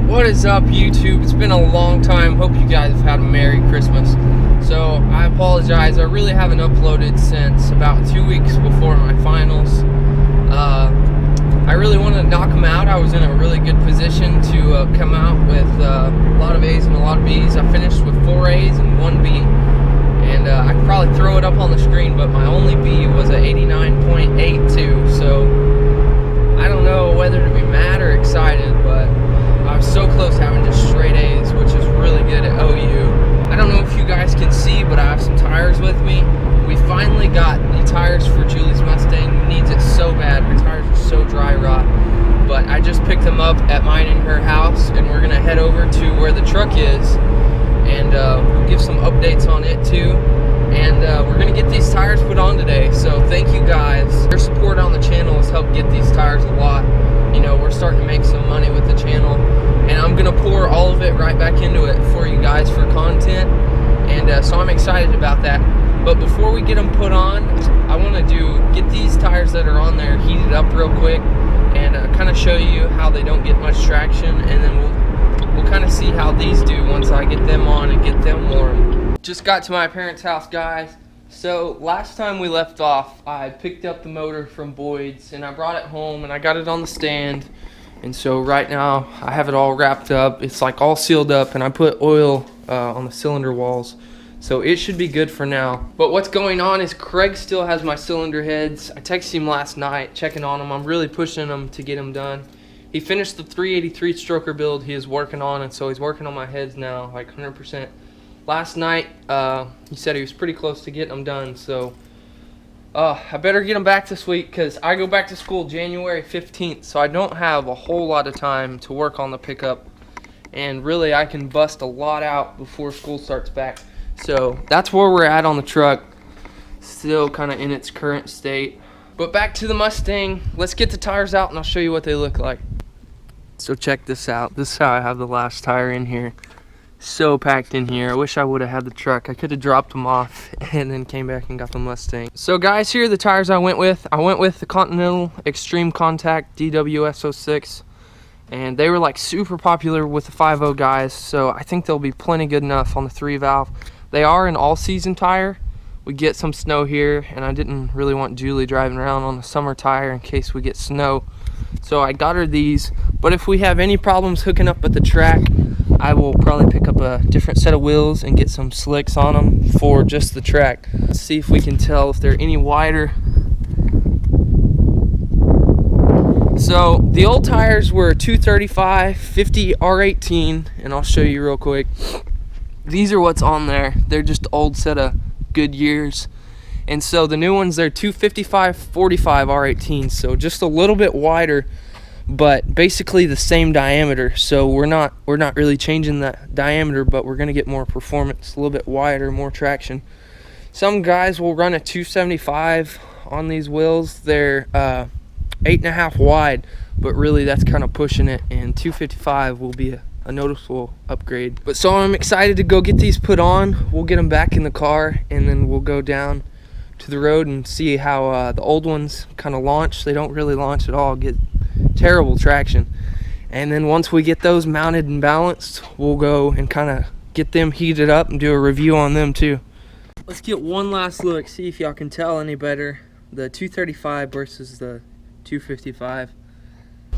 What is up, YouTube? It's been a long time. Hope you guys have had a Merry Christmas. So I apologize, I really haven't uploaded since about 2 weeks before my finals. I really wanted to knock them out. I was in a really good position to come out with a lot of A's and a lot of B's. I finished with 4 A's and 1 B. And I could probably throw it up on the screen, but my only B was an 89.82. So I don't know whether to be mad or excited, but I was so close to having just straight A's, which is really good at OU. I don't know if you guys can see, but I have some tires with me. We finally got the tires for Julie's Mustang. Who needs it so bad. Her tires are so dry rot. But I just picked them up at mine in her house, and we're gonna head over to where the truck is, and we'll give some updates on it too. And we're gonna get these tires put on today. So thank you guys. Your support on the channel has helped get these tires a lot. You know, we're starting to make some money with the channel, and I'm gonna pour all of it right back into it for you guys for content. And so I'm excited about that. But before we get them put on, I want to get these tires that are on there heated up real quick, and kind of show you how they don't get much traction, and then we'll kind of see how these do once I get them on and get them warm. Just got to my parents' house, guys. So last time we left off, I picked up the motor from Boyd's and I brought it home and I got it on the stand. And so right now I have it all wrapped up. It's like all sealed up, and I put oil on the cylinder walls. So it should be good for now. But what's going on is Craig still has my cylinder heads. I texted him last night checking on them. I'm really pushing him to get them done. He finished the 383 stroker build he is working on, and so he's working on my heads now, like 100%. Last night, he said he was pretty close to getting them done, so I better get them back this week, because I go back to school January 15th, so I don't have a whole lot of time to work on the pickup, and really I can bust a lot out before school starts back. So that's where we're at on the truck, still kind of in its current state. But back to the Mustang, let's get the tires out and I'll show you what they look like. So check this out. This is how I have the last tire in here. So packed in here. I wish I would have had the truck. I could have dropped them off and then came back and got the Mustang. So guys, here are the tires I went with. I went with the Continental Extreme Contact DWS 06. And they were like super popular with the 5.0 guys. So I think they'll be plenty good enough on the 3 valve. They are an all-season tire. We get some snow here, and I didn't really want Julie driving around on a summer tire in case we get snow. So I got her these, but if we have any problems hooking up at the track, I will probably pick up a different set of wheels and get some slicks on them for just the track. Let's see if we can tell if they're any wider. So the old tires were 235, 50 R18, and I'll show you real quick. These are what's on there. They're just old set of good years. And so the new ones, they're 255, 45 R18, so just a little bit wider, but basically the same diameter. So we're not really changing the diameter, but we're gonna get more performance, a little bit wider, more traction. Some guys will run a 275 on these wheels. They're 8.5 wide, but really that's kind of pushing it, and 255 will be a noticeable upgrade. But so I'm excited to go get these put on. We'll get them back in the car, and then we'll go down to the road and see how the old ones kind of launch. They don't really launch at all, get terrible traction. And then once we get those mounted and balanced, we'll go and kind of get them heated up and do a review on them too. Let's get one last look, see if y'all can tell any better the 235 versus the 255.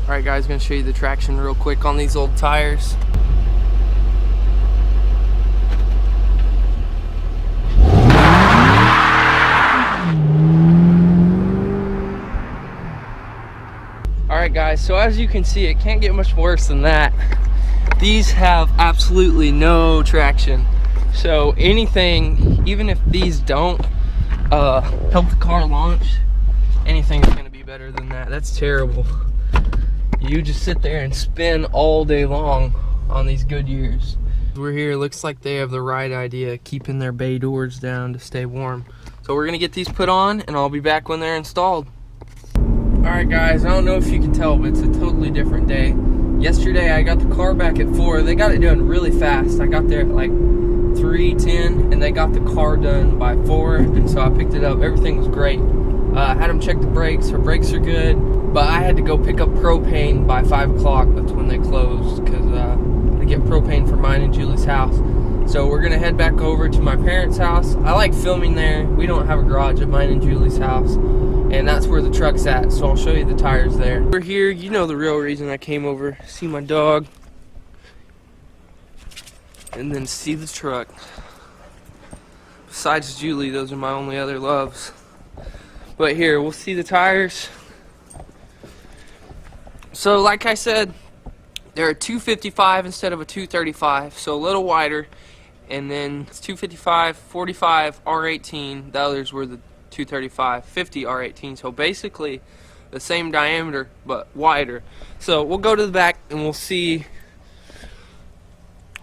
Alright guys, gonna show you the traction real quick on these old tires. Alright guys, so as you can see, it can't get much worse than that. These have absolutely no traction. So anything, even if these don't help the car launch, anything is gonna be better than that. That's terrible. You just sit there and spin all day long on these Goodyears. We're here, looks like they have the right idea, keeping their bay doors down to stay warm. So we're gonna get these put on, and I'll be back when they're installed. Alright guys, I don't know if you can tell, but it's a totally different day. Yesterday I got the car back at 4. They got it done really fast. I got there at like 3:10, and they got the car done by 4, and so I picked it up. Everything was great. Had them check the brakes. Her brakes are good. But I had to go pick up propane by 5 o'clock. That's when they closed, because Julie's house. So we're gonna head back over to my parents' house. I like filming there. We don't have a garage at mine and Julie's house, and that's where the truck's at, so I'll show you the tires there. We're here, you know the real reason I came over. See my dog, and then see the truck. Besides Julie, those are my only other loves. But here, we'll see the tires. So like I said, they're a 255 instead of a 235, so a little wider. And then it's 255, 45, R18. The others were the 235, 50 R18. So basically the same diameter but wider. So we'll go to the back and we'll see.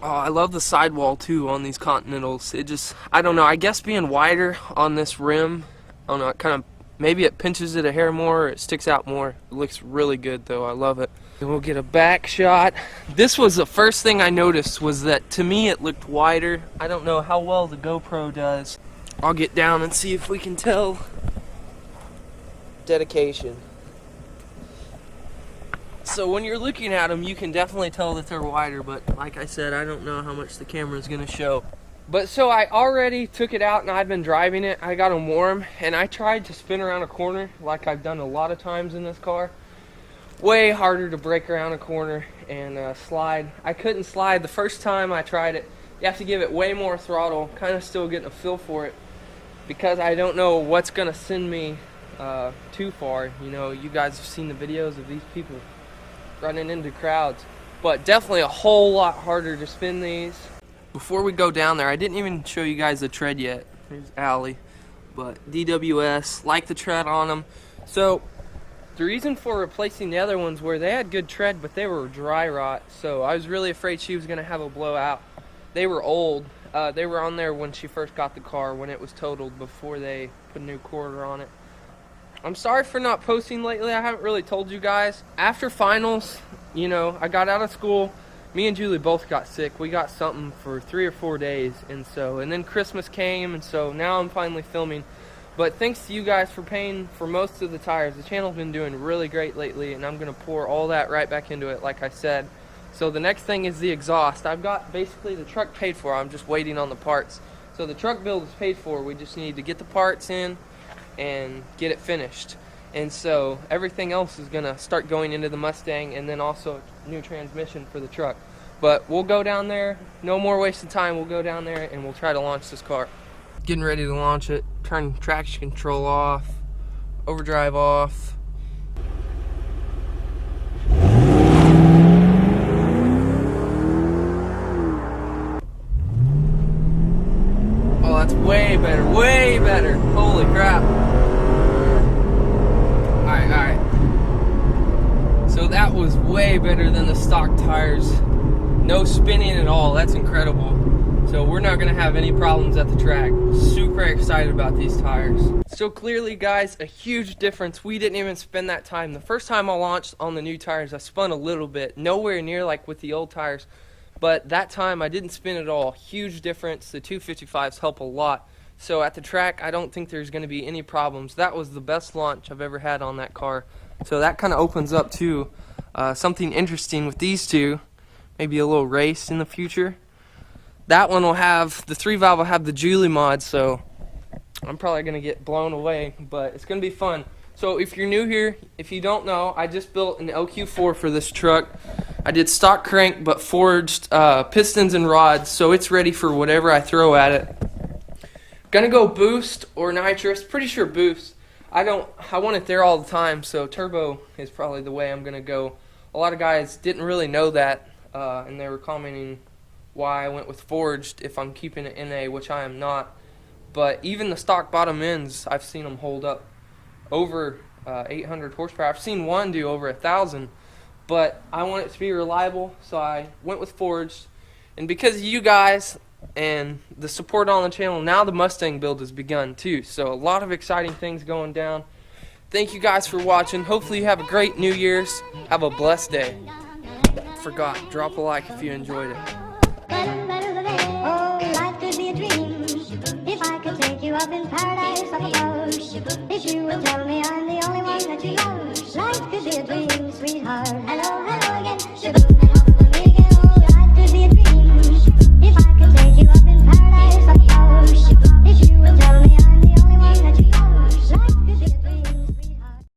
Oh, I love the sidewall too on these Continentals. It just, I don't know, I guess being wider on this rim, I don't know, it kind of, maybe it pinches it a hair more, or it sticks out more. It looks really good though, I love it. And we'll get a back shot. This was the first thing I noticed, was that to me it looked wider. I don't know how well the GoPro does. I'll get down and see if we can tell. Dedication. So when you're looking at them, you can definitely tell that they're wider, but like I said, I don't know how much the camera is going to show. But so I already took it out and I've been driving it. I got them warm and I tried to spin around a corner like I've done a lot of times in this car. Way harder to break around a corner and slide. I couldn't slide the first time I tried it. You have to give it way more throttle. Kind of still getting a feel for it because I don't know what's going to send me too far. You know, you guys have seen the videos of these people running into crowds, but definitely a whole lot harder to spin these. Before we go down there, I didn't even show you guys the tread yet. There's Allie, but DWS, like the tread on them. So the reason for replacing the other ones were they had good tread, but they were dry rot, so I was really afraid she was going to have a blowout. They were old. They were on there when she first got the car, when it was totaled, before they put a new quarter on it. I'm sorry for not posting lately. I haven't really told you guys. After finals, you know, I got out of school. Me and Julie both got sick. We got something for 3 or 4 days, and then Christmas came, and so now I'm finally filming. But thanks to you guys for paying for most of the tires. The channel's been doing really great lately, and I'm going to pour all that right back into it, like I said. So the next thing is the exhaust. I've got basically the truck paid for. I'm just waiting on the parts. So the truck build is paid for. We just need to get the parts in and get it finished. And so everything else is going to start going into the Mustang, and then also a new transmission for the truck. But we'll go down there. No more wasting time. We'll go down there and we'll try to launch this car. Getting ready to launch it. Turn traction control off. Overdrive off. Oh, that's way better. Way better. Holy crap. Alright. So that was way better than the stock tires. No spinning at all. That's incredible. So we're not going to have any problems at the track. Super excited about these tires. So clearly, guys, a huge difference. We didn't even spend that time. The first time I launched on the new tires, I spun a little bit. Nowhere near like with the old tires. But that time I didn't spin at all. Huge difference. The 255s help a lot. So at the track, I don't think there's going to be any problems. That was the best launch I've ever had on that car. So that kind of opens up to something interesting with these two. Maybe a little race in the future. That one will have, the 3-valve will have the Julie mod, so I'm probably going to get blown away, but it's going to be fun. So if you're new here, if you don't know, I just built an LQ4 for this truck. I did stock crank, but forged pistons and rods, so it's ready for whatever I throw at it. Gonna go boost or nitrous, pretty sure boost. I want it there all the time, so turbo is probably the way I'm gonna go. A lot of guys didn't really know that, and they were commenting why I went with forged if I'm keeping it NA, which I am not. But even the stock bottom ends, I've seen them hold up over 800 horsepower. I've seen one do over 1,000, but I want it to be reliable, so I went with forged. And because of you guys and the support on the channel, now the Mustang build has begun too. So a lot of exciting things going down. Thank you guys for watching. Hopefully you have a great New Year's. Have a blessed day. Forgot, drop a like if you enjoyed it. Oh, life could be a dream if I could take you up in paradise up above. If you would tell me I'm the only one that you love, life could be a dream, sweetheart. Hello.